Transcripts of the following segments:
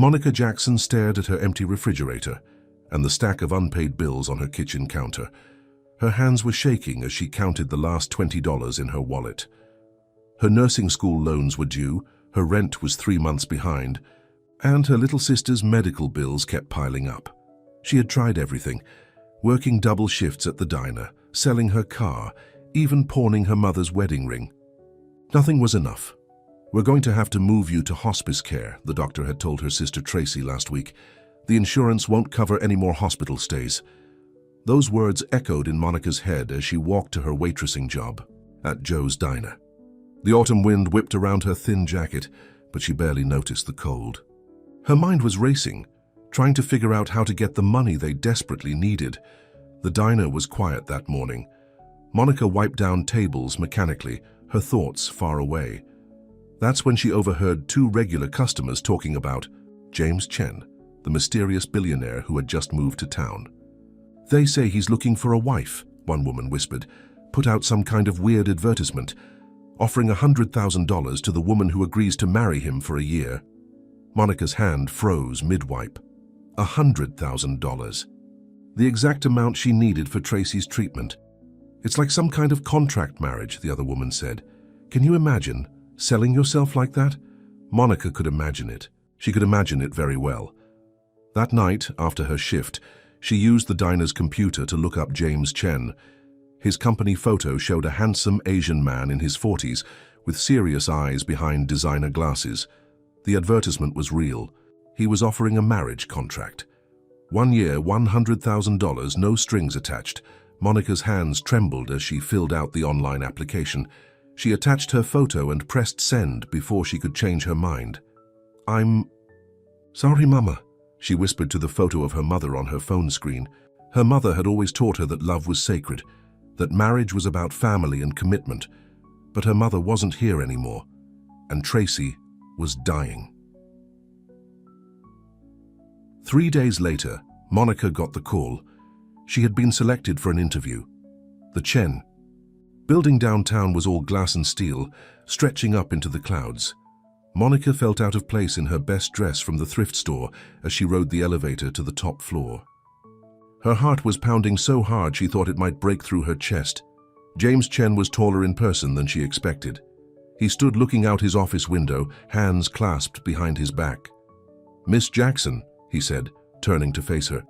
Monica Jackson stared at her empty refrigerator and the stack of unpaid bills on her kitchen counter. Her hands were shaking as she counted the last $20 in her wallet. Her nursing school loans were due, her rent was 3 months behind, and her little sister's medical bills kept piling up. She had tried everything, working double shifts at the diner, selling her car, even pawning her mother's wedding ring. Nothing was enough. "We're going to have to move you to hospice care," the doctor had told her sister Tracy last week. "The insurance won't cover any more hospital stays." Those words echoed in Monica's head as she walked to her waitressing job at Joe's Diner. The autumn wind whipped around her thin jacket, but she barely noticed the cold. Her mind was racing, trying to figure out how to get the money they desperately needed. The diner was quiet that morning. Monica wiped down tables mechanically, her thoughts far away. That's when she overheard 2 regular customers talking about James Chen, the mysterious billionaire who had just moved to town. "They say he's looking for a wife," one woman whispered, "put out some kind of weird advertisement, offering $100,000 to the woman who agrees to marry him for a year." Monica's hand froze mid-wipe. $100,000. The exact amount she needed for Tracy's treatment. "It's like some kind of contract marriage," the other woman said. "Can you imagine selling yourself like that?" Monica could imagine it. She could imagine it very well. That night, after her shift, she used the diner's computer to look up James Chen. His company photo showed a handsome Asian man in his 40s with serious eyes behind designer glasses. The advertisement was real. He was offering a marriage contract. 1 year, $100,000, no strings attached. Monica's hands trembled as she filled out the online application. She attached her photo and pressed send before she could change her mind. "I'm sorry, Mama," she whispered to the photo of her mother on her phone screen. Her mother had always taught her that love was sacred, that marriage was about family and commitment. But her mother wasn't here anymore, and Tracy was dying. 3 days later, Monica got the call. She had been selected for an interview. The Chen building downtown was all glass and steel, stretching up into the clouds. Monica felt out of place in her best dress from the thrift store as she rode the elevator to the top floor. Her heart was pounding so hard she thought it might break through her chest. James Chen was taller in person than she expected. He stood looking out his office window, hands clasped behind his back. "Miss Jackson," he said, turning to face her.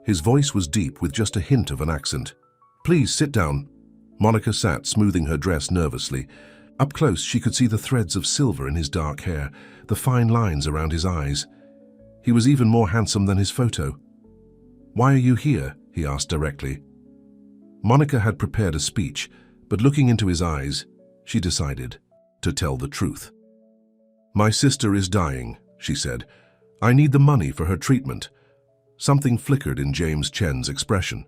His voice was deep with just a hint of an accent. "Please sit down." Monica sat, smoothing her dress nervously. Up close, she could see the threads of silver in his dark hair, the fine lines around his eyes. He was even more handsome than his photo. "Why are you here?" he asked directly. Monica had prepared a speech, but looking into his eyes, she decided to tell the truth. "My sister is dying," she said. "I need the money for her treatment." Something flickered in James Chen's expression.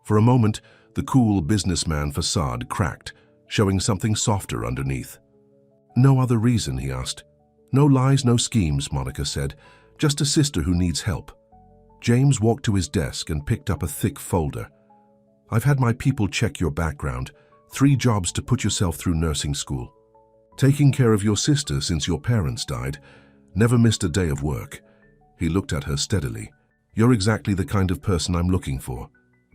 For a moment, the cool businessman facade cracked, showing something softer underneath. "No other reason?" he asked. "No lies, no schemes," Monica said. "Just a sister who needs help." James walked to his desk and picked up a thick folder. "I've had my people check your background. 3 jobs to put yourself through nursing school. Taking care of your sister since your parents died. Never missed a day of work." He looked at her steadily. "You're exactly the kind of person I'm looking for."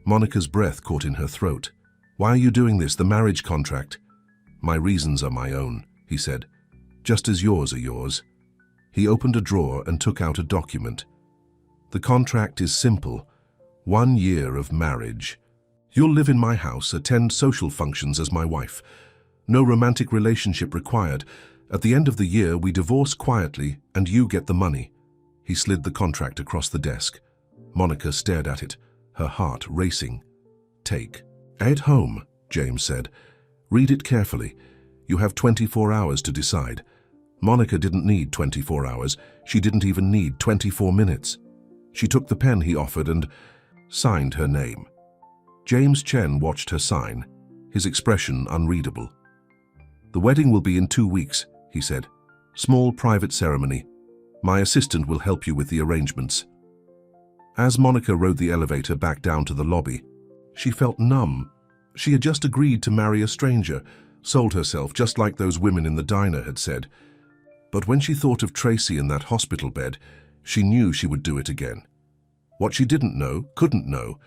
Monica's breath caught in her throat. "Why are you doing this, the marriage contract?" "My reasons are my own," he said, "just as yours are yours." He opened a drawer and took out a document. "The contract is simple. 1 year of marriage. You'll live in my house, attend social functions as my wife. No romantic relationship required. At the end of the year, we divorce quietly and you get the money." He slid the contract across the desk. Monica stared at it, her heart racing. "Take." "At home," James said. "Read it carefully. You have 24 hours to decide." Monica didn't need 24 hours. She didn't even need 24 minutes. She took the pen he offered and signed her name. James Chen watched her sign, his expression unreadable. "The wedding will be in 2 weeks," he said. "Small private ceremony. My assistant will help you with the arrangements." As Monica rode the elevator back down to the lobby, she felt numb. She had just agreed to marry a stranger, sold herself just like those women in the diner had said. But when she thought of Tracy in that hospital bed, She knew she would do it again. What she didn't know, couldn't know,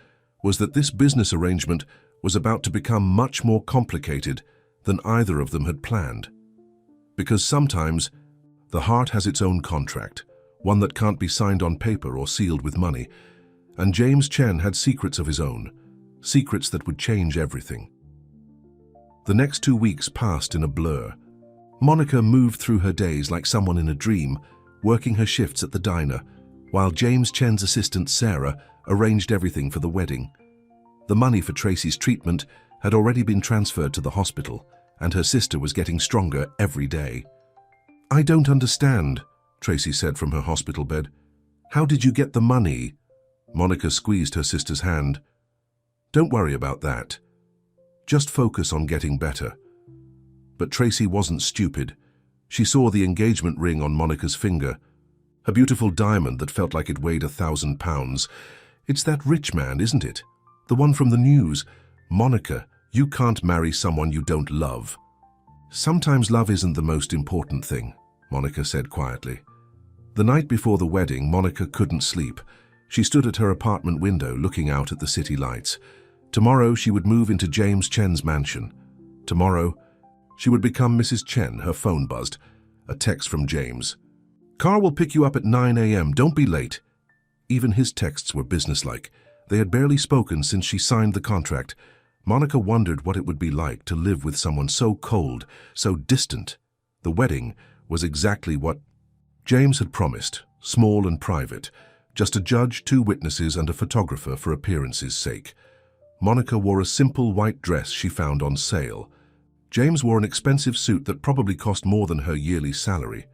was that this business arrangement was about to become much more complicated than either of them had planned. Because sometimes the heart has its own contract, one that can't be signed on paper or sealed with money, and James Chen had secrets of his own, secrets that would change everything. The next 2 weeks passed in a blur. Monica moved through her days like someone in a dream, working her shifts at the diner, while James Chen's assistant Sarah arranged everything for the wedding. The money for Tracy's treatment had already been transferred to the hospital, and her sister was getting stronger every day. "I don't understand," Tracy said from her hospital bed. "How did you get the money?" Monica squeezed her sister's hand. "Don't worry about that. Just focus on getting better." But Tracy wasn't stupid. She saw the engagement ring on Monica's finger, a beautiful diamond that felt like it weighed 1,000 pounds. "It's that rich man, isn't it? The one from the news. Monica, you can't marry someone you don't love." "Sometimes love isn't the most important thing," Monica said quietly. The night before the wedding, Monica couldn't sleep. She stood at her apartment window looking out at the city lights. Tomorrow she would move into James Chen's mansion. Tomorrow she would become Mrs. Chen. Her phone buzzed. A text from James. "Car will pick you up at 9 a.m. Don't be late." Even his texts were businesslike. They had barely spoken since she signed the contract. Monica wondered what it would be like to live with someone so cold, so distant. The wedding was exactly what James had promised, small and private, just a judge, 2 witnesses, and a photographer for appearance's sake. Monica wore a simple white dress she found on sale. James wore an expensive suit that probably cost more than her yearly salary.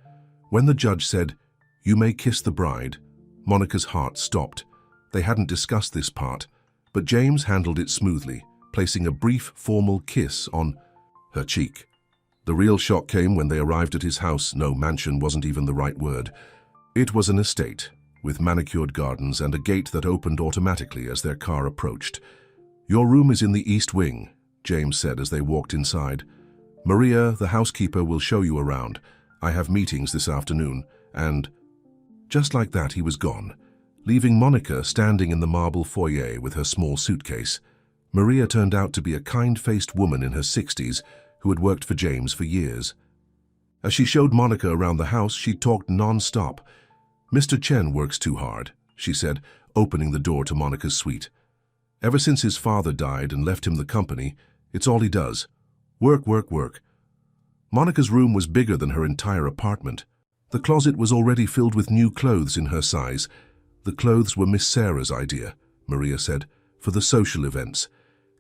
When the judge said, "You may kiss the bride," Monica's heart stopped. They hadn't discussed this part, but James handled it smoothly, placing a brief, formal kiss on her cheek. The real shock came when they arrived at his house. No, mansion wasn't even the right word. It was an estate, with manicured gardens and a gate that opened automatically as their car approached. "Your room is in the east wing," James said as they walked inside. "Maria, the housekeeper, will show you around. I have meetings this afternoon," and just like that he was gone, leaving Monica standing in the marble foyer with her small suitcase. Maria turned out to be a kind-faced woman in her 60s who had worked for James for years. As she showed Monica around the house, she talked non-stop. "Mr. Chen works too hard," she said, opening the door to Monica's suite. "Ever since his father died and left him the company, it's all he does. Work, work, work." Monica's room was bigger than her entire apartment. The closet was already filled with new clothes in her size. The clothes were Miss Sarah's idea, Maria said, for the social events.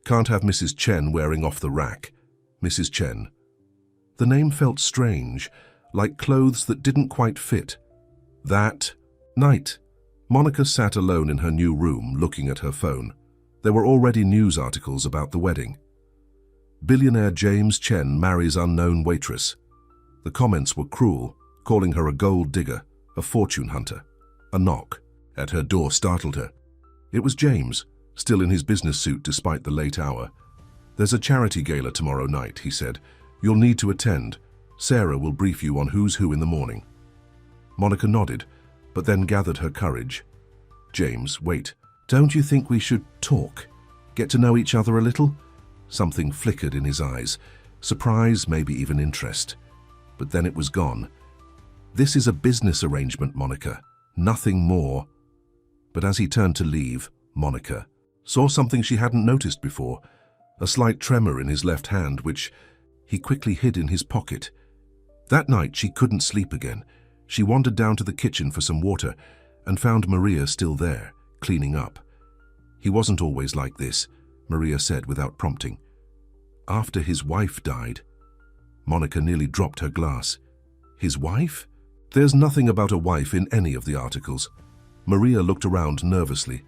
"Can't have Mrs. Chen wearing off the rack." Mrs. Chen. The name felt strange, like clothes that didn't quite fit. That night, Monica sat alone in her new room, looking at her phone. There were already news articles about the wedding. "Billionaire James Chen marries unknown waitress." The comments were cruel, calling her a gold digger, a fortune hunter. A knock at her door startled her. It was James, still in his business suit despite the late hour. "There's a charity gala tomorrow night," he said. "You'll need to attend. Sarah will brief you on who's who in the morning." Monica nodded, but then gathered her courage. "James, wait. Don't you think we should talk? Get to know each other a little?" Something flickered in his eyes. Surprise, maybe even interest. But then it was gone. "This is a business arrangement, Monica. Nothing more." But as he turned to leave, Monica saw something she hadn't noticed before. A slight tremor in his left hand, which he quickly hid in his pocket. That night she couldn't sleep again. She wandered down to the kitchen for some water and found Maria still there, cleaning up. "He wasn't always like this," Maria said without prompting. "After his wife died." Monica nearly dropped her glass. "His wife?" "There's nothing about a wife in any of the articles." Maria looked around nervously.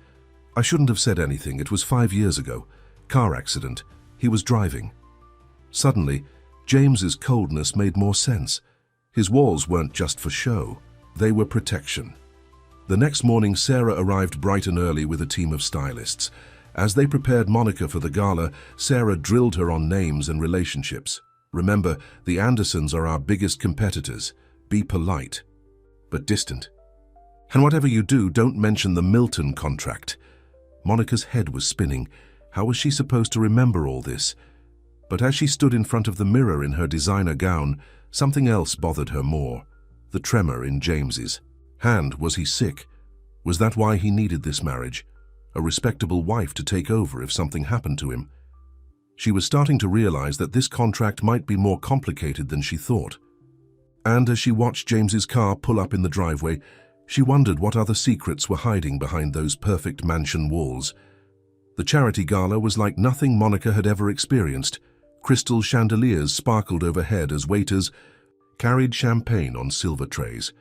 "I shouldn't have said anything. It was 5 years ago. Car accident. He was driving." Suddenly, James's coldness made more sense. His walls weren't just for show. They were protection. The next morning, Sarah arrived bright and early with a team of stylists. As they prepared Monica for the gala, Sarah drilled her on names and relationships. "Remember, the Andersons are our biggest competitors. Be polite, but distant." And whatever you do, don't mention the Milton contract. Monica's head was spinning. How was she supposed to remember all this? But as she stood in front of the mirror in her designer gown, something else bothered her more. The tremor in James's hand. Was he sick? Was that why he needed this marriage? A respectable wife to take over if something happened to him? She was starting to realize that this contract might be more complicated than she thought. And as she watched James's car pull up in the driveway, she wondered what other secrets were hiding behind those perfect mansion walls. The charity gala was like nothing Monica had ever experienced. Crystal chandeliers sparkled overhead as waiters carried champagne on silver trays.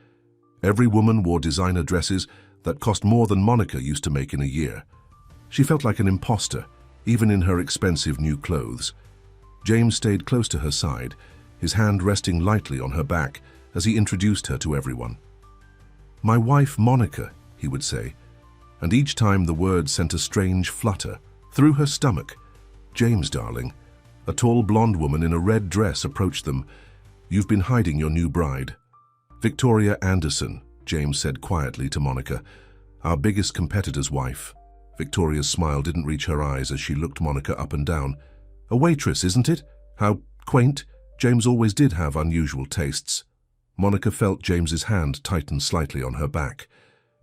Every woman wore designer dresses that cost more than Monica used to make in a year. She felt like an imposter, even in her expensive new clothes. James stayed close to her side, his hand resting lightly on her back as he introduced her to everyone. "My wife, Monica," he would say, and each time the word sent a strange flutter through her stomach. "James, darling." A tall blonde woman in a red dress approached them. "You've been hiding your new bride." "Victoria Anderson," James said quietly to Monica, "our biggest competitor's wife." Victoria's smile didn't reach her eyes as she looked Monica up and down. "A waitress, isn't it? How quaint." James always did have unusual tastes. Monica felt James's hand tighten slightly on her back.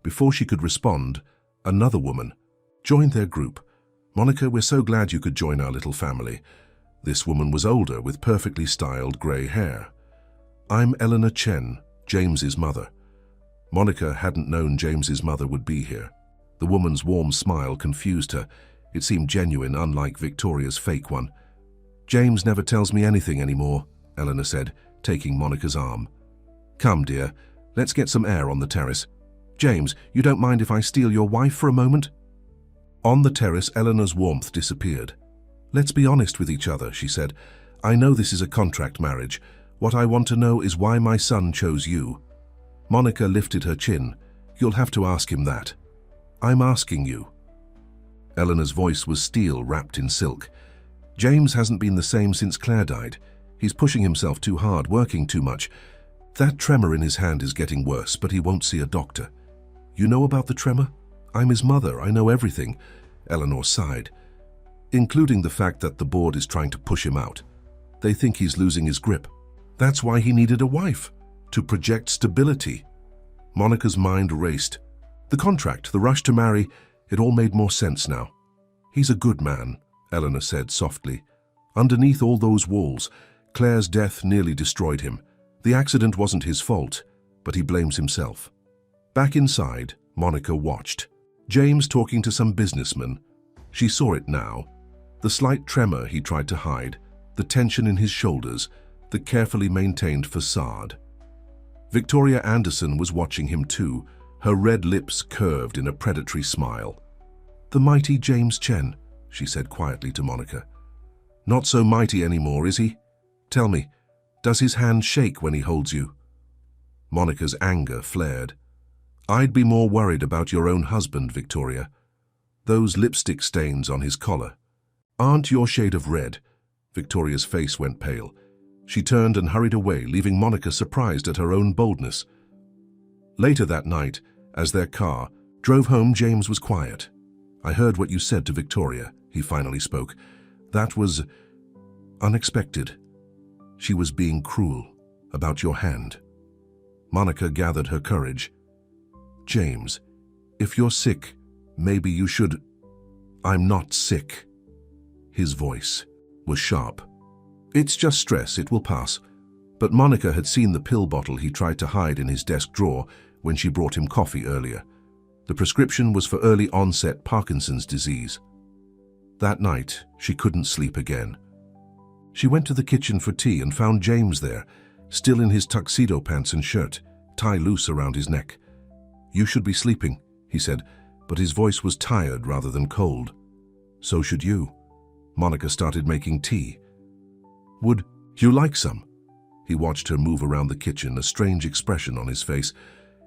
Before she could respond, another woman joined their group. "Monica, we're so glad you could join our little family." This woman was older, with perfectly styled grey hair. "I'm Eleanor Chen, James's mother." Monica hadn't known James's mother would be here. The woman's warm smile confused her. It seemed genuine, unlike Victoria's fake one. "James never tells me anything anymore," Eleanor said, taking Monica's arm. "Come, dear, let's get some air on the terrace. James, you don't mind if I steal your wife for a moment?" On the terrace, Eleanor's warmth disappeared. "Let's be honest with each other," she said. "I know this is a contract marriage. What I want to know is why my son chose you." Monica lifted her chin. "You'll have to ask him that." "I'm asking you." Eleanor's voice was steel wrapped in silk. "James hasn't been the same since Claire died. He's pushing himself too hard, working too much. That tremor in his hand is getting worse, but he won't see a doctor." "You know about the tremor?" "I'm his mother. I know everything." Eleanor sighed. "Including the fact that the board is trying to push him out. They think he's losing his grip. That's why he needed a wife, to project stability." Monica's mind raced. The contract, the rush to marry, it all made more sense now. "He's a good man," Eleanor said softly. "Underneath all those walls, Claire's death nearly destroyed him. The accident wasn't his fault, but he blames himself." Back inside, Monica watched. James talking to some businessman. She saw it now. The slight tremor he tried to hide, the tension in his shoulders, the carefully maintained facade. Victoria Anderson was watching him too, her red lips curved in a predatory smile. "The mighty James Chen," she said quietly to Monica. "Not so mighty anymore, is he? Tell me, does his hand shake when he holds you?" Monica's anger flared. "I'd be more worried about your own husband, Victoria. Those lipstick stains on his collar aren't your shade of red." Victoria's face went pale. She turned and hurried away, leaving Monica surprised at her own boldness. Later that night, as their car drove home, James was quiet. "I heard what you said to Victoria," he finally spoke. "That was unexpected. She was being cruel about your hand." Monica gathered her courage. "James, if you're sick, maybe you should—" "I'm not sick." His voice was sharp. "It's just stress, it will pass." But Monica had seen the pill bottle he tried to hide in his desk drawer when she brought him coffee earlier. The prescription was for early onset Parkinson's disease. That night, she couldn't sleep again. She went to the kitchen for tea and found James there, still in his tuxedo pants and shirt, tie loose around his neck. "You should be sleeping," he said, but his voice was tired rather than cold. "So should you." Monica started making tea. "Would you like some?" He watched her move around the kitchen, a strange expression on his face.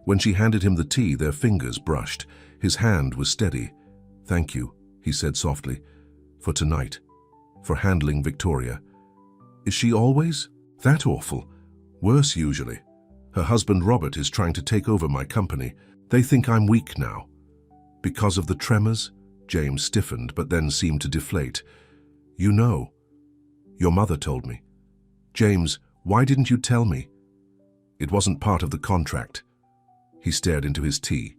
When she handed him the tea, their fingers brushed. His hand was steady. "Thank you," he said softly, "for tonight, for handling Victoria." "Is she always that awful?" "Worse usually. Her husband Robert is trying to take over my company." They think I'm weak now. Because of the tremors? James stiffened, but then seemed to deflate. You know. Your mother told me. James, why didn't you tell me? It wasn't part of the contract. He stared into his tea.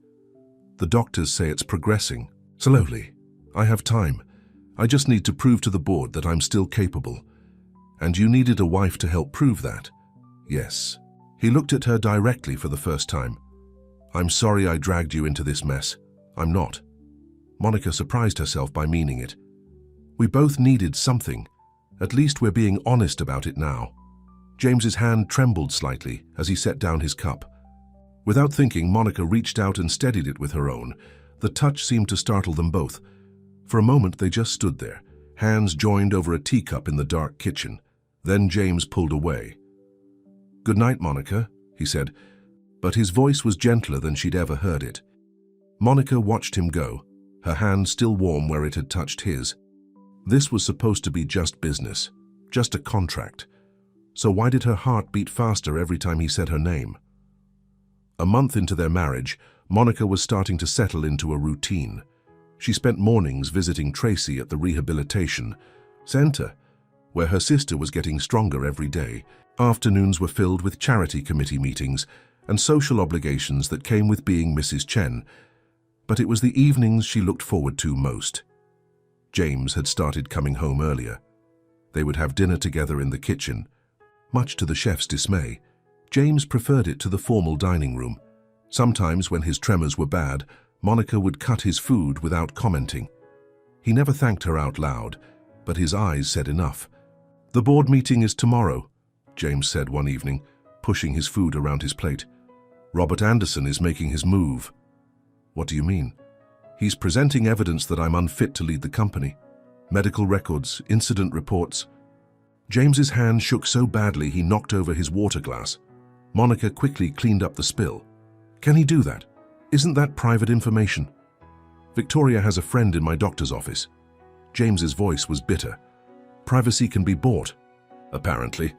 The doctors say it's progressing. Slowly. I have time. I just need to prove to the board that I'm still capable. And you needed a wife to help prove that. Yes. He looked at her directly for the first time. I'm sorry I dragged you into this mess. I'm not. Monica surprised herself by meaning it. We both needed something. At least we're being honest about it now. James's hand trembled slightly as he set down his cup. Without thinking, Monica reached out and steadied it with her own. The touch seemed to startle them both. For a moment they just stood there, hands joined over a teacup in the dark kitchen. Then James pulled away. "Good night, Monica," he said, but his voice was gentler than she'd ever heard it. Monica watched him go, her hand still warm where it had touched his. This was supposed to be just business, just a contract. So why did her heart beat faster every time he said her name? A month into their marriage, Monica was starting to settle into a routine. She spent mornings visiting Tracy at the rehabilitation center, where her sister was getting stronger every day. Afternoons were filled with charity committee meetings and social obligations that came with being Mrs. Chen, but it was the evenings she looked forward to most. James had started coming home earlier. They would have dinner together in the kitchen. Much to the chef's dismay, James preferred it to the formal dining room. Sometimes, when his tremors were bad, Monica would cut his food without commenting. He never thanked her out loud, but his eyes said enough. "The board meeting is tomorrow," James said one evening, pushing his food around his plate. "Robert Anderson is making his move." "What do you mean?" "He's presenting evidence that I'm unfit to lead the company. Medical records, incident reports." James's hand shook so badly he knocked over his water glass. Monica quickly cleaned up the spill. "Can he do that? Isn't that private information?" "Victoria has a friend in my doctor's office." James's voice was bitter. "Privacy can be bought, apparently."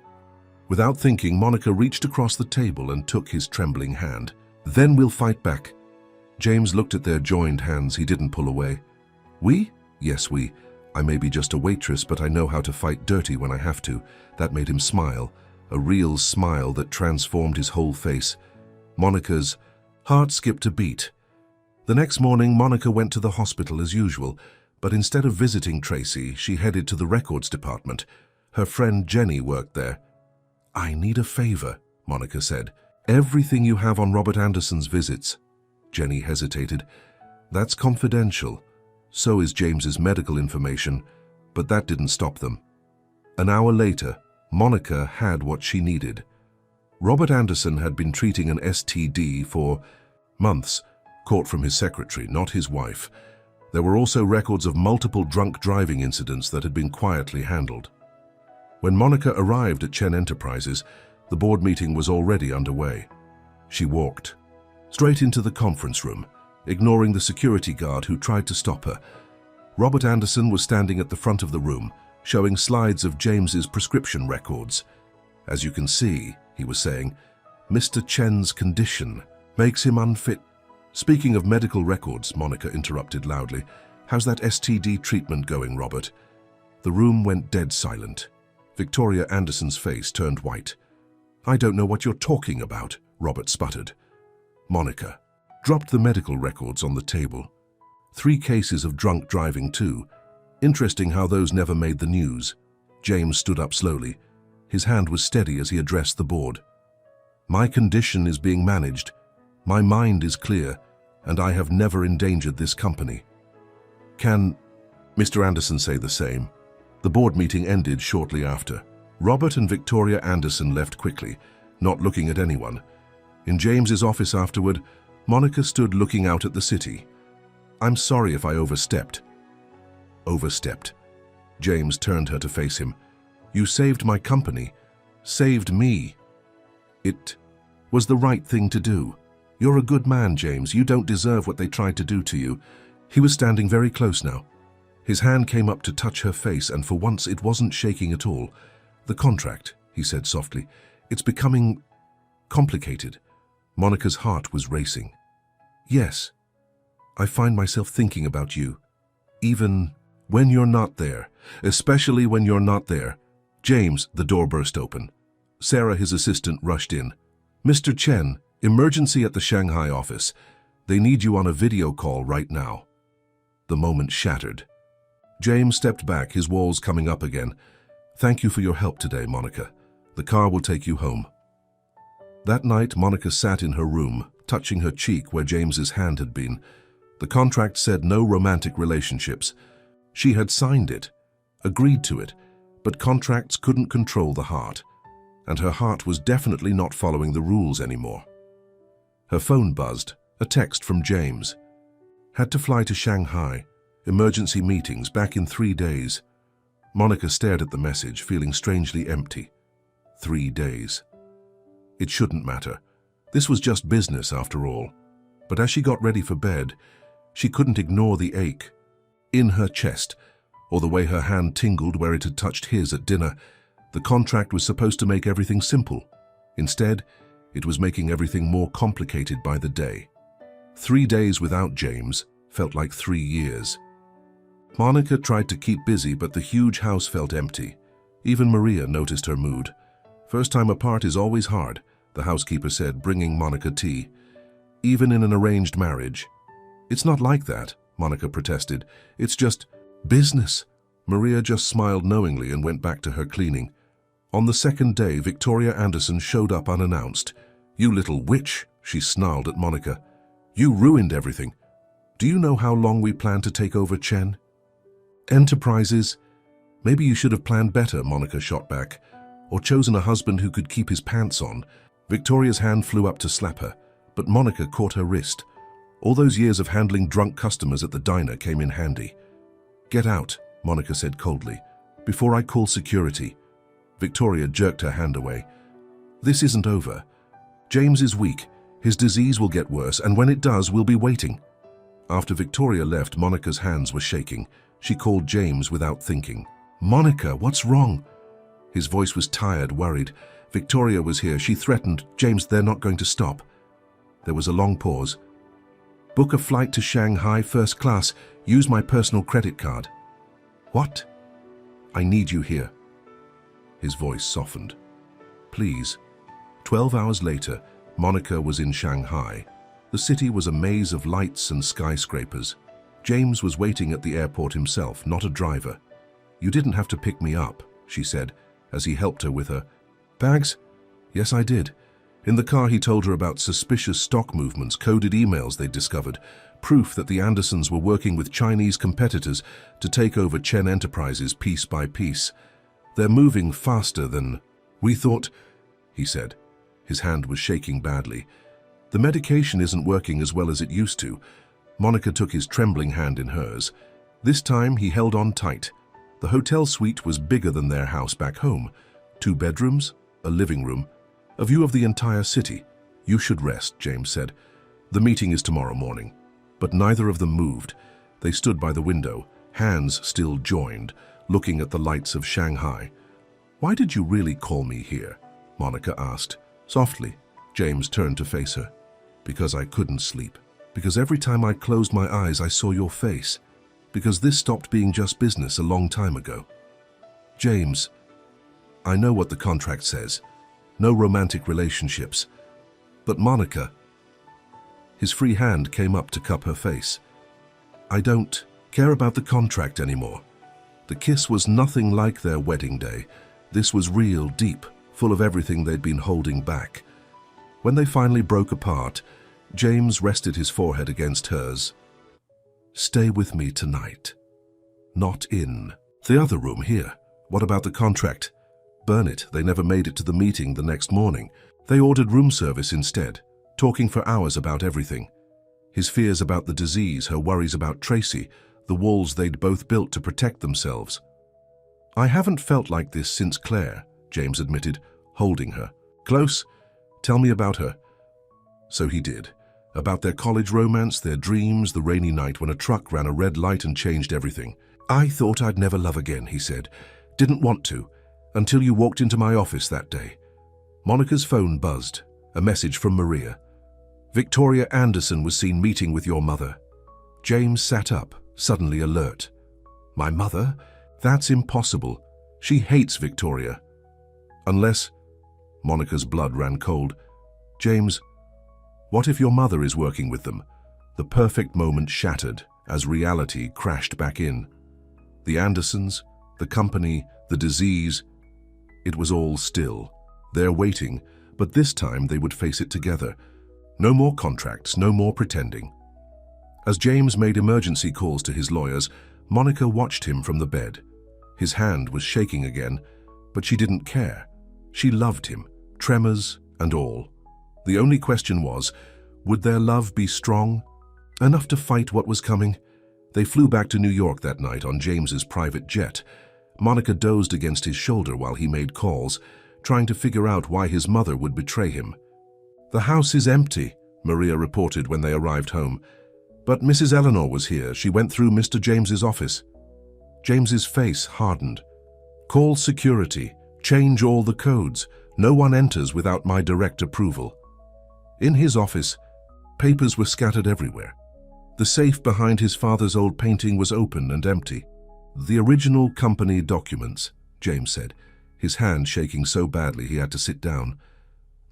Without thinking, Monica reached across the table and took his trembling hand. "Then we'll fight back." James looked at their joined hands. He didn't pull away. "We?" "Yes, we. I may be just a waitress, but I know how to fight dirty when I have to." That made him smile, a real smile that transformed his whole face. Monica's heart skipped a beat. The next morning, Monica went to the hospital as usual, but instead of visiting Tracy, she headed to the records department. Her friend Jenny worked there. "I need a favor," Monica said. "Everything you have on Robert Anderson's visits." Jenny hesitated. "That's confidential. So is James's medical information," but that didn't stop them. An hour later, Monica had what she needed. Robert Anderson had been treating an STD for months, caught from his secretary, not his wife. There were also records of multiple drunk driving incidents that had been quietly handled. When Monica arrived at Chen Enterprises, the board meeting was already underway. She walked straight into the conference room, ignoring the security guard who tried to stop her. Robert Anderson was standing at the front of the room, showing slides of James's prescription records. "As you can see," he was saying, "Mr. Chen's condition makes him unfit." "Speaking of medical records," Monica interrupted loudly, "how's that STD treatment going, Robert?" The room went dead silent. Victoria Anderson's face turned white. "I don't know what you're talking about," Robert sputtered. Monica dropped the medical records on the table. 3 cases of drunk driving too. Interesting how those never made the news. James stood up slowly. His hand was steady as he addressed the board. "My condition is being managed. My mind is clear, and I have never endangered this company." "Can Mr. Anderson say the same?" The board meeting ended shortly after. Robert and Victoria Anderson left quickly, not looking at anyone. In James's office afterward, Monica stood looking out at the city. "I'm sorry if I overstepped." "Overstepped?" James turned her to face him. "You saved my company. Saved me. It was the right thing to do. You're a good man, James. You don't deserve what they tried to do to you." He was standing very close now. His hand came up to touch her face, and for once it wasn't shaking at all. "The contract," he said softly. "It's becoming complicated." Monica's heart was racing. Yes, I find myself thinking about you, even when you're not there, especially when you're not there. James, the door burst open. Sarah, his assistant, rushed in. Mr. Chen, emergency at the Shanghai office. They need you on a video call right now. The moment shattered. James stepped back, his walls coming up again. Thank you for your help today, Monica. The car will take you home. That night, Monica sat in her room, touching her cheek where James's hand had been. The contract said no romantic relationships. She had signed it, agreed to it, but contracts couldn't control the heart, and her heart was definitely not following the rules anymore. Her phone buzzed, a text from James. Had to fly to Shanghai, emergency meetings back in 3 days. Monica stared at the message, feeling strangely empty. 3 days. It shouldn't matter. This was just business after all. But as she got ready for bed, she couldn't ignore the ache in her chest, or the way her hand tingled where it had touched his at dinner. The contract was supposed to make everything simple. Instead, it was making everything more complicated by the day. 3 days without James felt like 3 years. Monica tried to keep busy, but the huge house felt empty. Even Maria noticed her mood. First time apart is always hard, the housekeeper said, bringing Monica tea. Even in an arranged marriage. It's not like that, Monica protested. It's just business. Maria just smiled knowingly and went back to her cleaning. On the second day, Victoria Anderson showed up unannounced. You little witch, she snarled at Monica. You ruined everything. Do you know how long we plan to take over Chen? Enterprises? Maybe you should have planned better, Monica shot back. Or chosen a husband who could keep his pants on. Victoria's hand flew up to slap her, but Monica caught her wrist. All those years of handling drunk customers at the diner came in handy. Get out, Monica said coldly, before I call security. Victoria jerked her hand away. This isn't over. James is weak. His disease will get worse, and when it does, we'll be waiting. After Victoria left, Monica's hands were shaking. She called James without thinking. Monica, what's wrong? His voice was tired, worried. Victoria was here. She threatened. James, they're not going to stop. There was a long pause. Book a flight to Shanghai, first class. Use my personal credit card. What? I need you here. His voice softened. Please. 12 hours later, Monica was in Shanghai. The city was a maze of lights and skyscrapers. James was waiting at the airport himself, not a driver. You didn't have to pick me up, she said, as he helped her with her bags. Yes, I did. In the car, he told her about suspicious stock movements, coded emails they'd discovered, proof that the Andersons were working with Chinese competitors to take over Chen Enterprises piece by piece. They're moving faster than we thought, he said. His hand was shaking badly. The medication isn't working as well as it used to. Monica took his trembling hand in hers. This time, he held on tight. The hotel suite was bigger than their house back home. 2 bedrooms, a living room, a view of the entire city. You should rest, James said. The meeting is tomorrow morning. But neither of them moved. They stood by the window, hands still joined, looking at the lights of Shanghai. Why did you really call me here? Monica asked. Softly, James turned to face her. Because I couldn't sleep. Because every time I closed my eyes, I saw your face. Because this stopped being just business a long time ago. James, I know what the contract says. No romantic relationships. But Monica... His free hand came up to cup her face. I don't care about the contract anymore. The kiss was nothing like their wedding day. This was real, deep, full of everything they'd been holding back. When they finally broke apart, James rested his forehead against hers. Stay with me tonight. Not in the other room here. What about the contract? Burn it. They never made it to the meeting the next morning. They ordered room service instead, talking for hours about everything. His fears about the disease, her worries about Tracy, the walls they'd both built to protect themselves. I haven't felt like this since Claire, James admitted, holding her. Close? Tell me about her. So he did. About their college romance, their dreams, the rainy night when a truck ran a red light and changed everything. I thought I'd never love again, he said. Didn't want to, until you walked into my office that day. Monica's phone buzzed, a message from Maria. Victoria Anderson was seen meeting with your mother. James sat up, suddenly alert. My mother? That's impossible. She hates Victoria. Unless... Monica's blood ran cold. James, what if your mother is working with them? The perfect moment shattered as reality crashed back in. The Andersons, the company, the disease, it was all still. They're waiting, but this time they would face it together. No more contracts, no more pretending. As James made emergency calls to his lawyers, Monica watched him from the bed. His hand was shaking again, but she didn't care. She loved him, tremors and all. The only question was, would their love be strong enough to fight what was coming? They flew back to New York that night on James's private jet. Monica dozed against his shoulder while he made calls, trying to figure out why his mother would betray him. The house is empty, Maria reported when they arrived home. But Mrs. Eleanor was here. She went through Mr. James's office. James's face hardened. Call security. Change all the codes. No one enters without my direct approval. In his office, papers were scattered everywhere. The safe behind his father's old painting was open and empty. The original company documents, James said, his hand shaking so badly he had to sit down.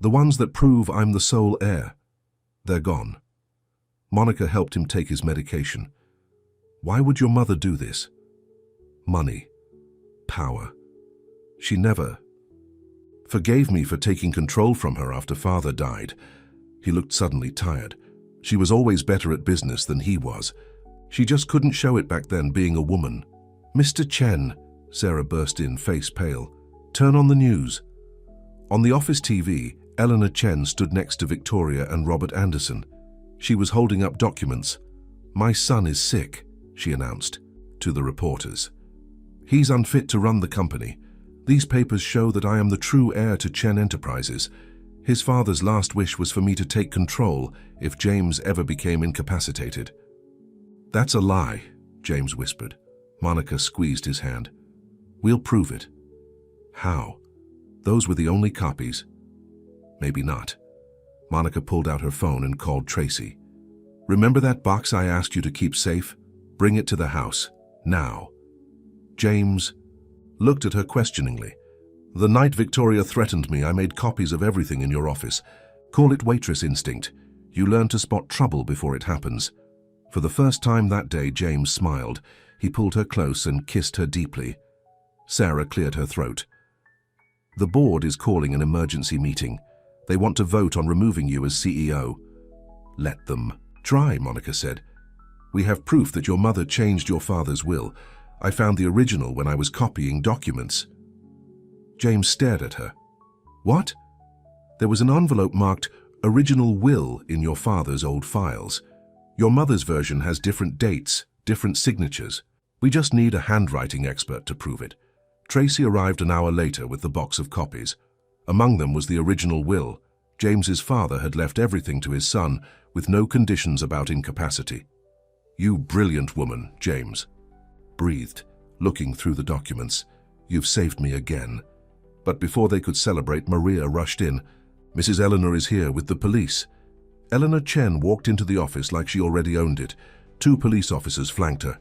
The ones that prove I'm the sole heir. They're gone. Monica helped him take his medication. Why would your mother do this? Money. Power. She never forgave me for taking control from her after father died. He looked suddenly tired. She was always better at business than he was. She just couldn't show it back then, being a woman. Mr. Chen, Sarah burst in, face pale. Turn on the news. On the office TV, Eleanor Chen stood next to Victoria and Robert Anderson. She was holding up documents. My son is sick, she announced to the reporters. He's unfit to run the company. These papers show that I am the true heir to Chen Enterprises. His father's last wish was for me to take control if James ever became incapacitated. That's a lie, James whispered. Monica squeezed his hand. We'll prove it. How? Those were the only copies. Maybe not. Monica pulled out her phone and called Tracy. Remember that box I asked you to keep safe? Bring it to the house, now. James looked at her questioningly. The night Victoria threatened me, I made copies of everything in your office. Call it waitress instinct. You learn to spot trouble before it happens. For the first time that day, James smiled. He pulled her close and kissed her deeply. Sarah cleared her throat. The board is calling an emergency meeting. They want to vote on removing you as CEO. Let them try, Monica said. We have proof that your mother changed your father's will. I found the original when I was copying documents. James stared at her. What? There was an envelope marked Original Will in your father's old files. Your mother's version has different dates, different signatures. We just need a handwriting expert to prove it. Tracy arrived an hour later with the box of copies. Among them was the original will. James's father had left everything to his son with no conditions about incapacity. You brilliant woman, James breathed, looking through the documents. You've saved me again. But before they could celebrate, Maria rushed in. Mrs. Eleanor is here with the police. Eleanor Chen walked into the office like she already owned it. 2 police officers flanked her.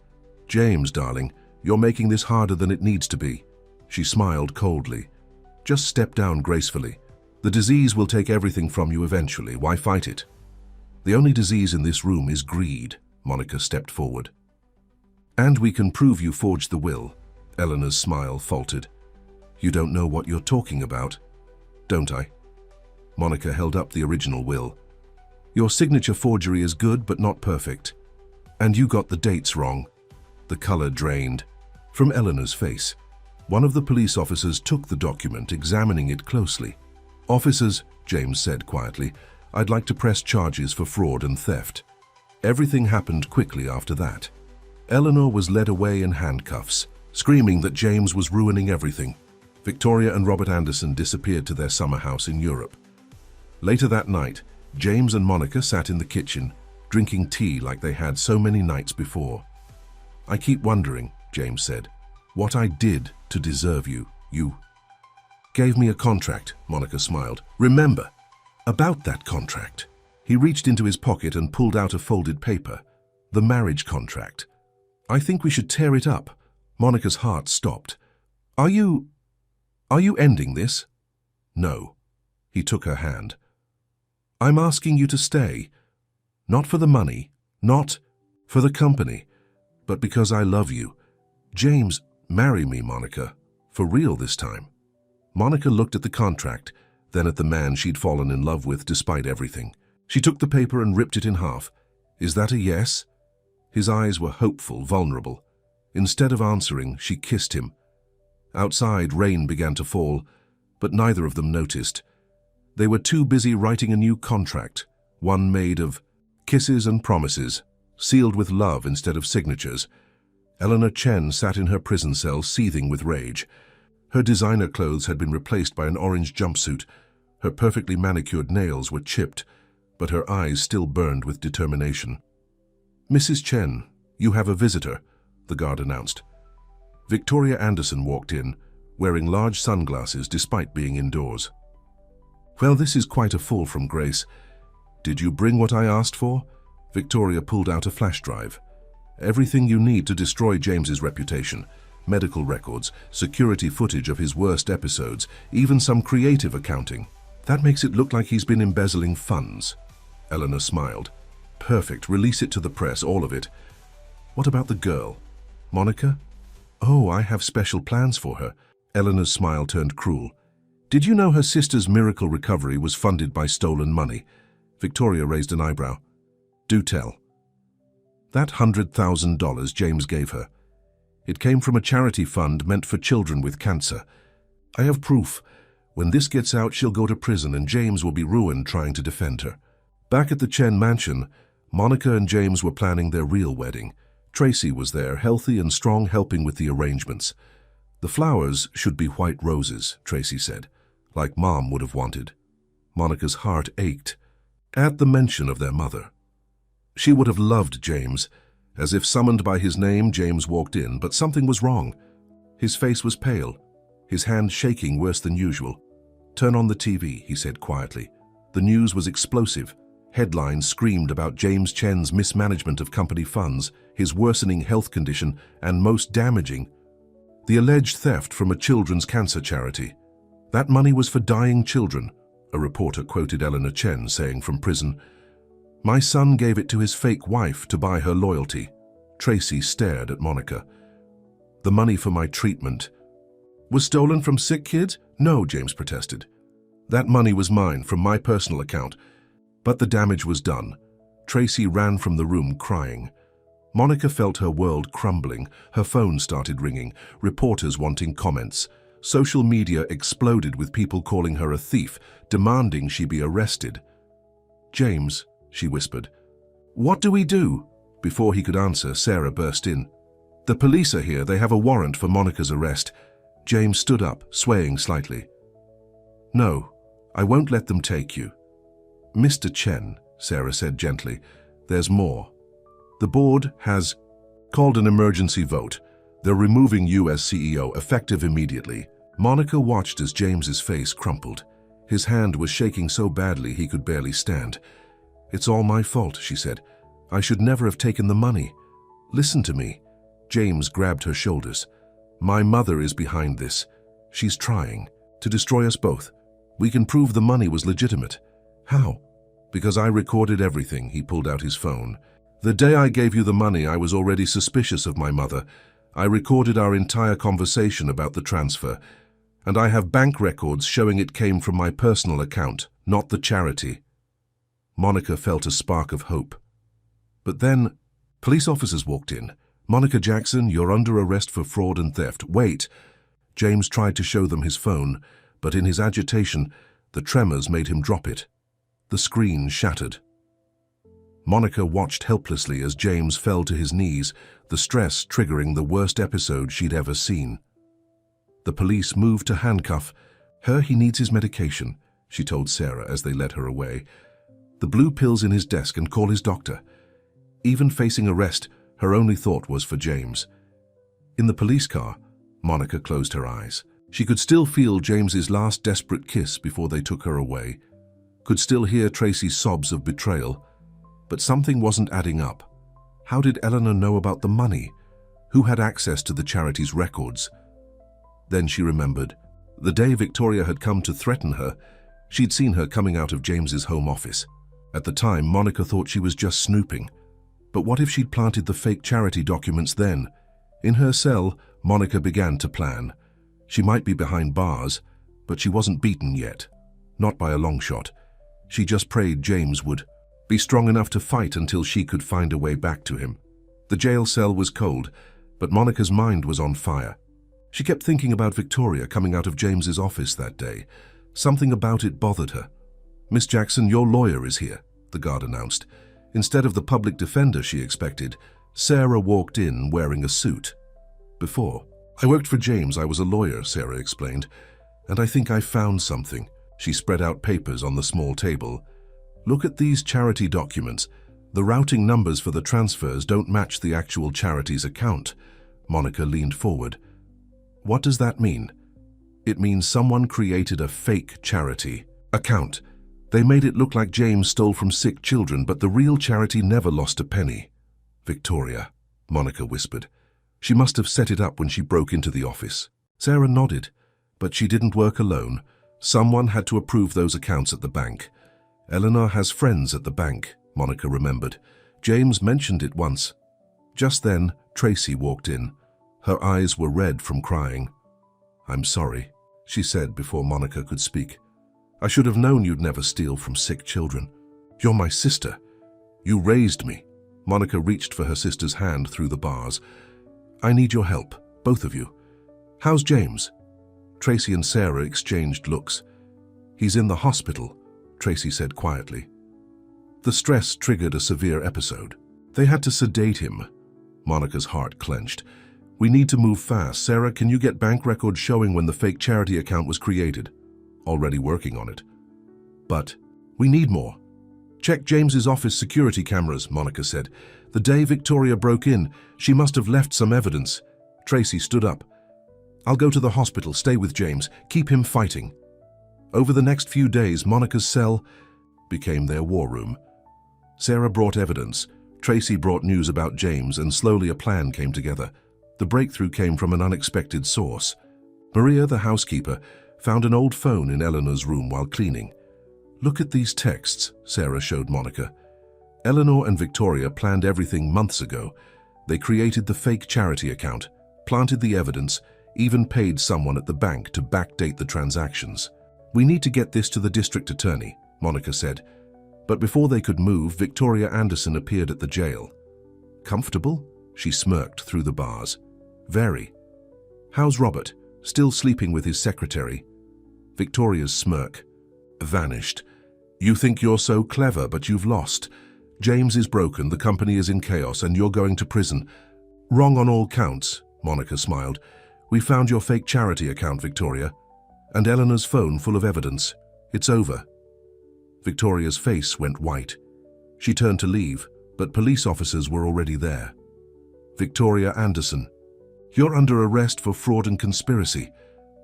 James, darling, you're making this harder than it needs to be. She smiled coldly. Just step down gracefully. The disease will take everything from you eventually. Why fight it? The only disease in this room is greed. Monica stepped forward. And we can prove you forged the will. Eleanor's smile faltered. You don't know what you're talking about, don't I? Monica held up the original will. Your signature forgery is good but not perfect. And you got the dates wrong. The color drained from Eleanor's face. One of the police officers took the document, examining it closely. Officers, James said quietly, I'd like to press charges for fraud and theft. Everything happened quickly after that. Eleanor was led away in handcuffs, screaming that James was ruining everything. Victoria and Robert Anderson disappeared to their summer house in Europe. Later that night, James and Monica sat in the kitchen, drinking tea like they had so many nights before. I keep wondering, James said, what I did to deserve you. You gave me a contract, Monica smiled. Remember, about that contract. He reached into his pocket and pulled out a folded paper. The marriage contract. "I think we should tear it up." Monica's heart stopped. Are you ending this?" "No." He took her hand. "I'm asking you to stay. Not for the money, not for the company, but because I love you. James, marry me, Monica. For real this time." Monica looked at the contract, then at the man she'd fallen in love with despite everything. She took the paper and ripped it in half. "Is that a yes?" His eyes were hopeful, vulnerable. Instead of answering, she kissed him. Outside, rain began to fall, but neither of them noticed. They were too busy writing a new contract, one made of kisses and promises, sealed with love instead of signatures. Eleanor Chen sat in her prison cell, seething with rage. Her designer clothes had been replaced by an orange jumpsuit. Her perfectly manicured nails were chipped, but her eyes still burned with determination. "Mrs. Chen, you have a visitor," the guard announced. Victoria Anderson walked in, wearing large sunglasses despite being indoors. "Well, this is quite a fall from grace. Did you bring what I asked for?" Victoria pulled out a flash drive. "Everything you need to destroy James's reputation. Medical records, security footage of his worst episodes, even some creative accounting. That makes it look like he's been embezzling funds." Eleanor smiled. "Perfect. Release it to the press, all of it." "What about the girl? Monica?" "Oh, I have special plans for her." Eleanor's smile turned cruel. "Did you know her sister's miracle recovery was funded by stolen money?" Victoria raised an eyebrow. "Do tell." "That $100,000 James gave her. It came from a charity fund meant for children with cancer. I have proof. When this gets out, she'll go to prison and James will be ruined trying to defend her." Back at the Chen mansion, Monica and James were planning their real wedding. Tracy was there, healthy and strong, helping with the arrangements. "The flowers should be white roses," Tracy said, like Mom would have wanted. Monica's heart ached at the mention of their mother. She would have loved James. As if summoned by his name, James walked in, but something was wrong. His face was pale, his hand shaking worse than usual. "Turn on the TV," he said quietly. The news was explosive. Headlines screamed about James Chen's mismanagement of company funds, his worsening health condition, and most damaging, the alleged theft from a children's cancer charity. "That money was for dying children," a reporter quoted Eleanor Chen saying from prison. "My son gave it to his fake wife to buy her loyalty." Tracy stared at Monica. "The money for my treatment was stolen from sick kids?" "No," James protested. "That money was mine from my personal account. But the damage was done." Tracy ran from the room crying. Monica felt her world crumbling. Her phone started ringing, reporters wanting comments. Social media exploded with people calling her a thief, demanding she be arrested. "James," she whispered. "What do we do?" Before he could answer, Sarah burst in. "The police are here. They have a warrant for Monica's arrest." James stood up, swaying slightly. "No, I won't let them take you." "Mr. Chen," Sarah said gently, "there's more. The board has called an emergency vote. They're removing you as CEO, effective immediately." Monica watched as James's face crumpled. His hand was shaking so badly he could barely stand. "It's all my fault," she said. "I should never have taken the money. Listen to me." James grabbed her shoulders. "My mother is behind this. She's trying to destroy us both. We can prove the money was legitimate." "How?" "Because I recorded everything." He pulled out his phone. "The day I gave you the money, I was already suspicious of my mother. I recorded our entire conversation about the transfer, and I have bank records showing it came from my personal account, not the charity." Monica felt a spark of hope. But then, police officers walked in. "Monica Jackson, you're under arrest for fraud and theft." "Wait." James tried to show them his phone, but in his agitation, the tremors made him drop it. The screen shattered. Monica watched helplessly as James fell to his knees, the stress triggering the worst episode she'd ever seen. The police moved to handcuff her. "He needs his medication," she told Sarah as they led her away. "The blue pills in his desk, and call his doctor." Even facing arrest, her only thought was for James. In the police car, Monica closed her eyes. She could still feel James's last desperate kiss before they took her away. could still hear Tracy's sobs of betrayal. But something wasn't adding up. How did Eleanor know about the money? Who had access to the charity's records? Then she remembered. The day Victoria had come to threaten her, she'd seen her coming out of James's home office. At the time, Monica thought she was just snooping. But what if she'd planted the fake charity documents then? In her cell, Monica began to plan. She might be behind bars, but she wasn't beaten yet. Not by a long shot. She just prayed James would be strong enough to fight until she could find a way back to him. The jail cell was cold, but Monica's mind was on fire. She kept thinking about Victoria coming out of James's office that day. Something about it bothered her. "Miss Jackson, your lawyer is here," the guard announced. Instead of the public defender she expected, Sarah walked in wearing a suit. "Before I worked for James, I was a lawyer," Sarah explained, "and I think I found something." She spread out papers on the small table. "Look at these charity documents. The routing numbers for the transfers don't match the actual charity's account." Monica leaned forward. "What does that mean?" "It means someone created a fake charity account. They made it look like James stole from sick children, but the real charity never lost a penny." "Victoria," Monica whispered. "She must have set it up when she broke into the office." Sarah nodded. "But she didn't work alone. Someone had to approve those accounts at the bank." "Eleanor has friends at the bank," Monica remembered. "James mentioned it once." Just then, Tracy walked in. Her eyes were red from crying. "I'm sorry," she said before Monica could speak. "I should have known you'd never steal from sick children. You're my sister. You raised me." Monica reached for her sister's hand through the bars. "I need your help, both of you. How's James?" Tracy and Sarah exchanged looks. "He's in the hospital," Tracy said quietly. The stress triggered a severe episode. They had to sedate him. Monica's heart clenched. "We need to move fast. Sarah, can you get bank records showing when the fake charity account was created?" "Already working on it." "But we need more." "Check James's office security cameras," Monica said. "The day Victoria broke in, she must have left some evidence." Tracy stood up. "I'll go to the hospital. Stay with James. Keep him fighting." Over the next few days, Monica's cell became their war room. Sarah brought evidence. Tracy brought news about James, and slowly a plan came together. The breakthrough came from an unexpected source. Maria, the housekeeper, found an old phone in Eleanor's room while cleaning. "Look at these texts," Sarah showed Monica. "Eleanor and Victoria planned everything months ago. They created the fake charity account, planted the evidence, even paid someone at the bank to backdate the transactions. We need to get this to the district attorney," Monica said. But before they could move, Victoria Anderson appeared at the jail. "Comfortable?" She smirked through the bars. "Very." "How's Robert? Still sleeping with his secretary?" Victoria's smirk vanished. "You think you're so clever, but you've lost. James is broken, the company is in chaos, and you're going to prison." "Wrong on all counts," Monica smiled. "We found your fake charity account, Victoria, and Eleanor's phone full of evidence. It's over." Victoria's face went white. She turned to leave, but police officers were already there. "Victoria Anderson, you're under arrest for fraud and conspiracy."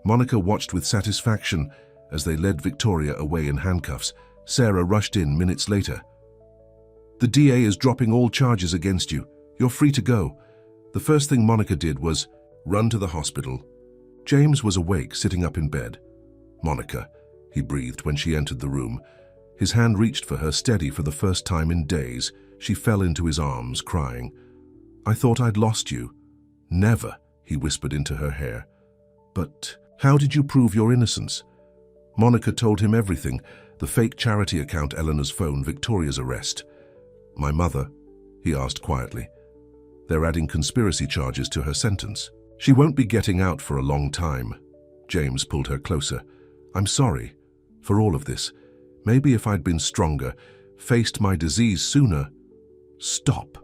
Monica watched with satisfaction as they led Victoria away in handcuffs. Sarah rushed in minutes later. "The DA is dropping all charges against you. You're free to go." The first thing Monica did was run to the hospital. James was awake, sitting up in bed. "Monica," he breathed when she entered the room. His hand reached for her, steady for the first time in days. She fell into his arms, crying. "I thought I'd lost you." "Never," he whispered into her hair. "But how did you prove your innocence?" Monica told him everything: the fake charity account, Eleanor's phone, Victoria's arrest. "My mother?" he asked quietly. "They're adding conspiracy charges to her sentence. She won't be getting out for a long time." James pulled her closer. "I'm sorry for all of this. Maybe if I'd been stronger, faced my disease sooner." "Stop."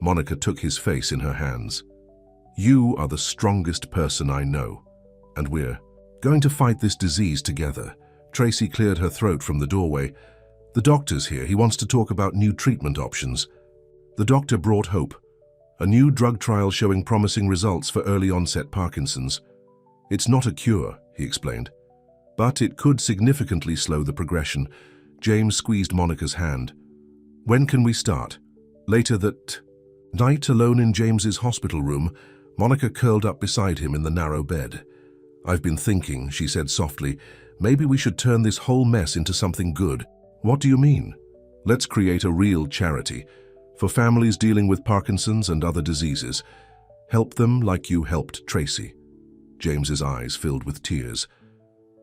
Monica took his face in her hands. "You are the strongest person I know, and we're going to fight this disease together." Tracy cleared her throat from the doorway. "The doctor's here. He wants to talk about new treatment options." The doctor brought hope. A new drug trial showing promising results for early-onset Parkinson's. "It's not a cure," he explained, "but it could significantly slow the progression. James squeezed Monica's hand. When can we start? Later that night, alone in James's hospital room, Monica curled up beside him in the narrow bed. I've been thinking, she said softly, maybe we should turn this whole mess into something good. What do you mean? Let's create a real charity for families dealing with Parkinson's and other diseases. Help them like you helped Tracy. James's eyes filled with tears.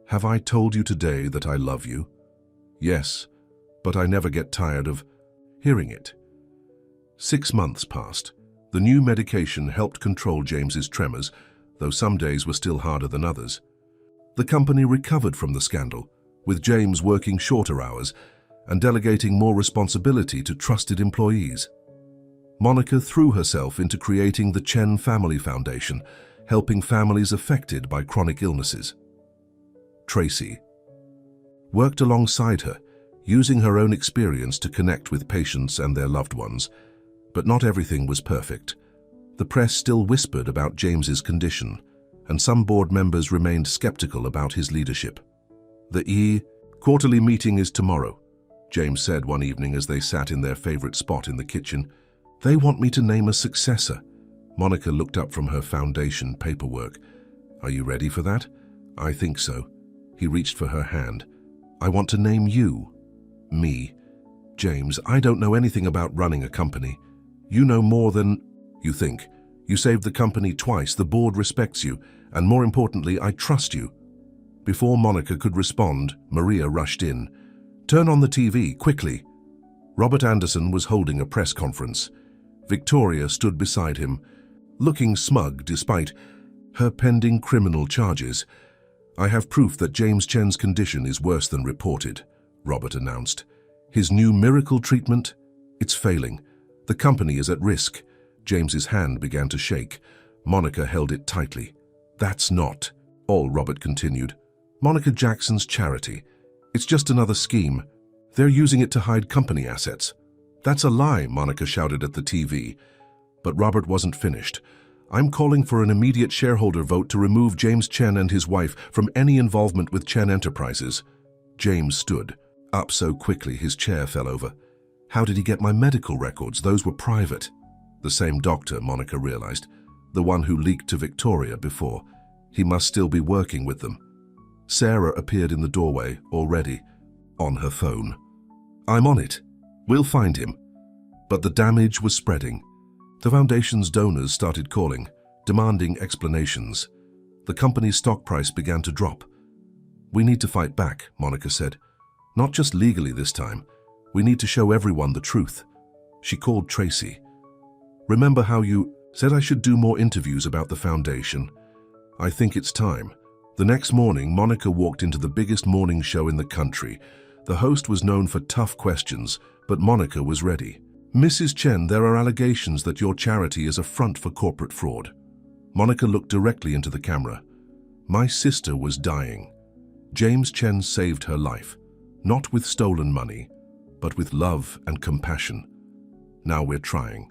Have I told you today that I love you? Yes, but I never get tired of hearing it. 6 months passed. The new medication helped control James's tremors, though some days were still harder than others. The company recovered from the scandal, with James working shorter hours and delegating more responsibility to trusted employees. Monica threw herself into creating the Chen Family Foundation, helping families affected by chronic illnesses. Tracy worked alongside her, using her own experience to connect with patients and their loved ones. But not everything was perfect. The press still whispered about James's condition, and some board members remained skeptical about his leadership. The quarterly meeting is tomorrow, James said one evening as they sat in their favorite spot in the kitchen. They want me to name a successor. Monica looked up from her foundation paperwork. Are you ready for that? I think so. He reached for her hand. I want to name you. Me. James, I don't know anything about running a company. You know more than you think. You saved the company twice, the board respects you, and more importantly, I trust you. Before Monica could respond, Maria rushed in. Turn on the TV, quickly. Robert Anderson was holding a press conference. Victoria stood beside him, looking smug despite her pending criminal charges. I have proof that James Chen's condition is worse than reported, Robert announced. His new miracle treatment? It's failing. The company is at risk. James's hand began to shake. Monica held it tightly. That's not all, Robert continued. Monica Jackson's charity. It's just another scheme. They're using it to hide company assets. That's a lie, Monica shouted at the TV. But Robert wasn't finished. I'm calling for an immediate shareholder vote to remove James Chen and his wife from any involvement with Chen Enterprises. James stood up so quickly his chair fell over. How did he get my medical records? Those were private. The same doctor, Monica realized. The one who leaked to Victoria before. He must still be working with them. Sarah appeared in the doorway, already on her phone. I'm on it. We'll find him. But the damage was spreading. The foundation's donors started calling, demanding explanations. The company's stock price began to drop. We need to fight back, Monica said. Not just legally this time. We need to show everyone the truth. She called Tracy. Remember how you said I should do more interviews about the foundation? I think it's time. The next morning, Monica walked into the biggest morning show in the country. The host was known for tough questions, but Monica was ready. Mrs. Chen, there are allegations that your charity is a front for corporate fraud. Monica looked directly into the camera. My sister was dying. James Chen saved her life, not with stolen money, but with love and compassion. Now we're trying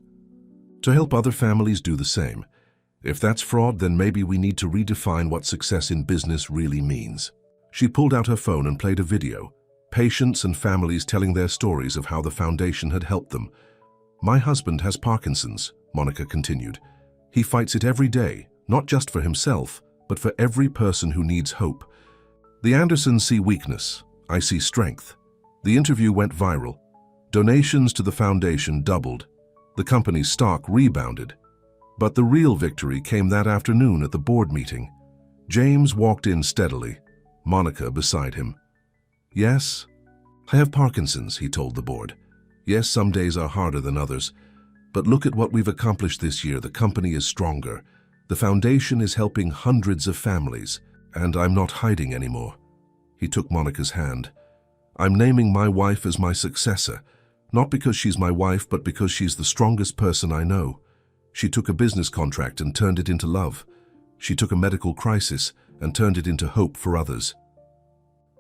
to help other families do the same. If that's fraud, then maybe we need to redefine what success in business really means. She pulled out her phone and played a video. Patients and families telling their stories of how the foundation had helped them. My husband has Parkinson's, Monica continued. He fights it every day, not just for himself, but for every person who needs hope. The Andersons see weakness. I see strength. The interview went viral. Donations to the foundation doubled. The company's stock rebounded. But the real victory came that afternoon at the board meeting. James walked in steadily, Monica beside him. Yes, I have Parkinson's, he told the board. Yes, some days are harder than others. But look at what we've accomplished this year. The company is stronger. The foundation is helping hundreds of families, and I'm not hiding anymore. He took Monica's hand. I'm naming my wife as my successor, not because she's my wife, but because she's the strongest person I know. She took a business contract and turned it into love. She took a medical crisis and turned it into hope for others.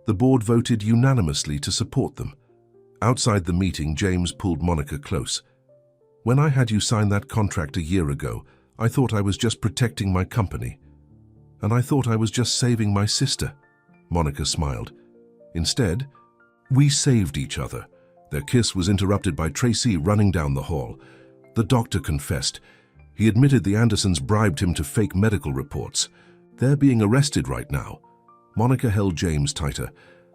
The board voted unanimously to support them. Outside the meeting, James pulled Monica close. When I had you sign that contract a year ago, I thought I was just protecting my company. And I thought I was just saving my sister. Monica smiled. Instead, We saved each other. Their kiss was interrupted by Tracy running down the hall. The doctor confessed. He admitted the Andersons bribed him to fake medical reports. They're being arrested right now. Monica held James tighter.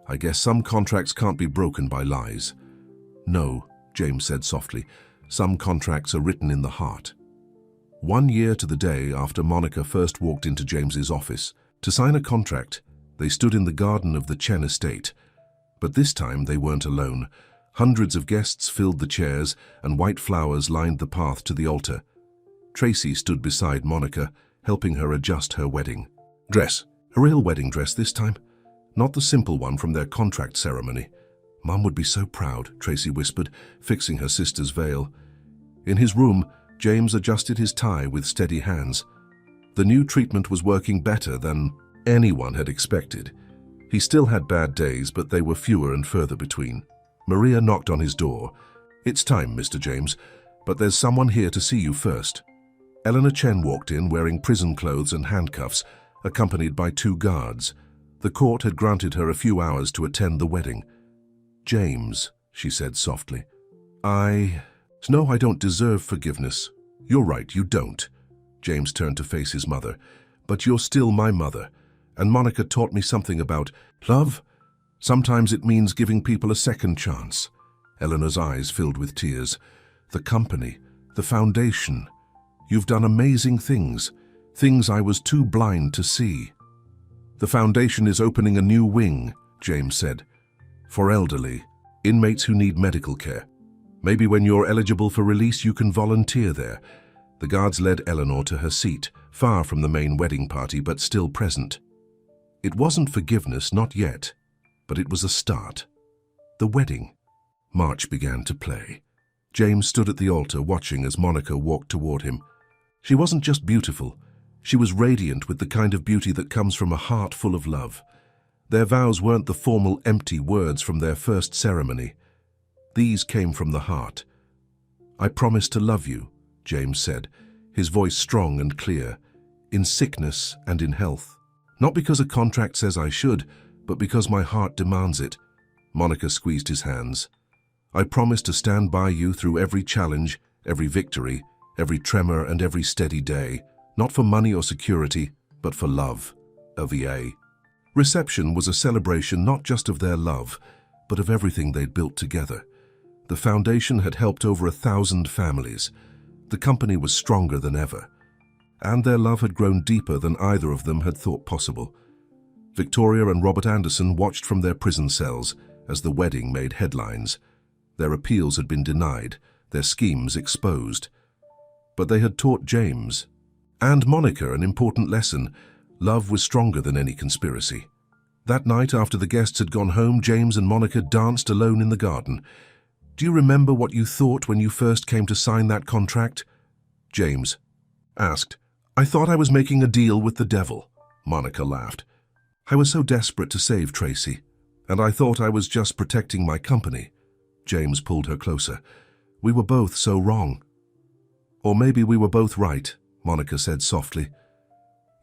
I guess some contracts can't be broken by lies. No, James said softly. Some contracts are written in the heart. 1 year to the day after Monica first walked into James's office. To sign a contract, they stood in the garden of the Chen estate. But this time they weren't alone. Hundreds of guests filled the chairs, and white flowers lined the path to the altar. Tracy stood beside Monica, helping her adjust her wedding dress. A real wedding dress this time, not the simple one from their contract ceremony. Mum would be so proud, Tracy whispered, fixing her sister's veil. In his room, James adjusted his tie with steady hands. The new treatment was working better than anyone had expected. He still had bad days, but they were fewer and further between. Maria knocked on his door. It's time, Mr. James, but there's someone here to see you first. Eleanor Chen walked in wearing prison clothes and handcuffs, accompanied by 2 guards. The court had granted her a few hours to attend the wedding. James, she said softly. No, I don't deserve forgiveness. You're right, you don't. James turned to face his mother. But you're still my mother, and Monica taught me something about love. Sometimes it means giving people a second chance. Eleanor's eyes filled with tears. The company, the foundation. You've done amazing things, things I was too blind to see. The foundation is opening a new wing, James said, for elderly, inmates who need medical care. Maybe when you're eligible for release, you can volunteer there. The guards led Eleanor to her seat, far from the main wedding party, but still present. It wasn't forgiveness, not yet, but it was a start. The wedding. March began to play. James stood at the altar watching as Monica walked toward him. She wasn't just beautiful. She was radiant with the kind of beauty that comes from a heart full of love. Their vows weren't the formal, empty words from their first ceremony. These came from the heart. I promise to love you, James said, his voice strong and clear, in sickness and in health. Not because a contract says I should, but because my heart demands it. Monica squeezed his hands. I promise to stand by you through every challenge, every victory, every tremor and every steady day, not for money or security, but for love. A VA. Reception was a celebration not just of their love, but of everything they'd built together. The foundation had helped over 1,000 families. The company was stronger than ever, and their love had grown deeper than either of them had thought possible. Victoria and Robert Anderson watched from their prison cells as the wedding made headlines. Their appeals had been denied, their schemes exposed. But they had taught James and Monica an important lesson. Love was stronger than any conspiracy. That night, after the guests had gone home, James and Monica danced alone in the garden. Do you remember what you thought when you first came to sign that contract? James asked. I thought I was making a deal with the devil. Monica laughed. I was so desperate to save Tracy, and I thought I was just protecting my company. James pulled her closer. We were both so wrong. Or maybe we were both right, Monica said softly.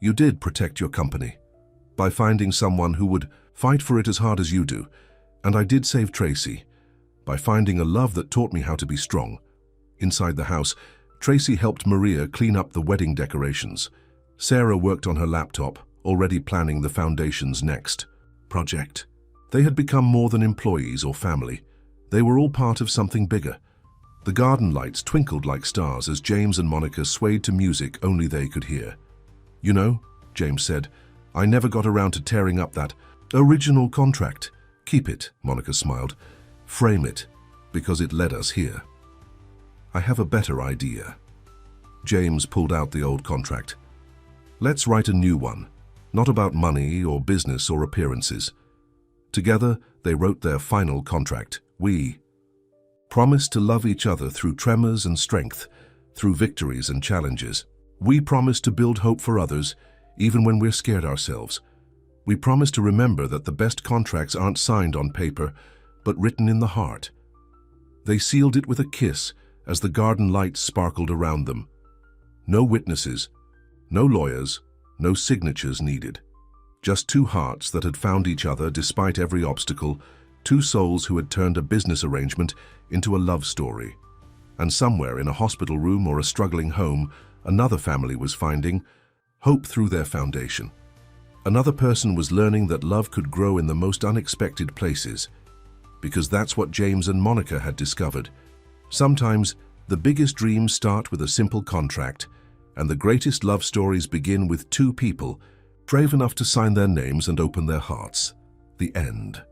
You did protect your company by finding someone who would fight for it as hard as you do, and I did save Tracy by finding a love that taught me how to be strong. Inside the house, Tracy helped Maria clean up the wedding decorations. Sarah worked on her laptop, already planning the foundation's next project. They had become more than employees or family. They were all part of something bigger. The garden lights twinkled like stars as James and Monica swayed to music only they could hear. You know, James said, I never got around to tearing up that original contract. Keep it, Monica smiled. Frame it, because it led us here. I have a better idea. James pulled out the old contract. Let's write a new one, not about money or business or appearances. Together, they wrote their final contract. We promise to love each other through tremors and strength, through victories and challenges. We promise to build hope for others, even when we're scared ourselves. We promise to remember that the best contracts aren't signed on paper, but written in the heart. They sealed it with a kiss as the garden lights sparkled around them. No witnesses, no lawyers, no signatures needed. Just 2 hearts that had found each other despite every obstacle, Two souls who had turned a business arrangement into a love story. And somewhere in a hospital room or a struggling home, another family was finding hope through their foundation. Another person was learning that love could grow in the most unexpected places, because that's what James and Monica had discovered. Sometimes, the biggest dreams start with a simple contract, and the greatest love stories begin with two people brave enough to sign their names and open their hearts. The end.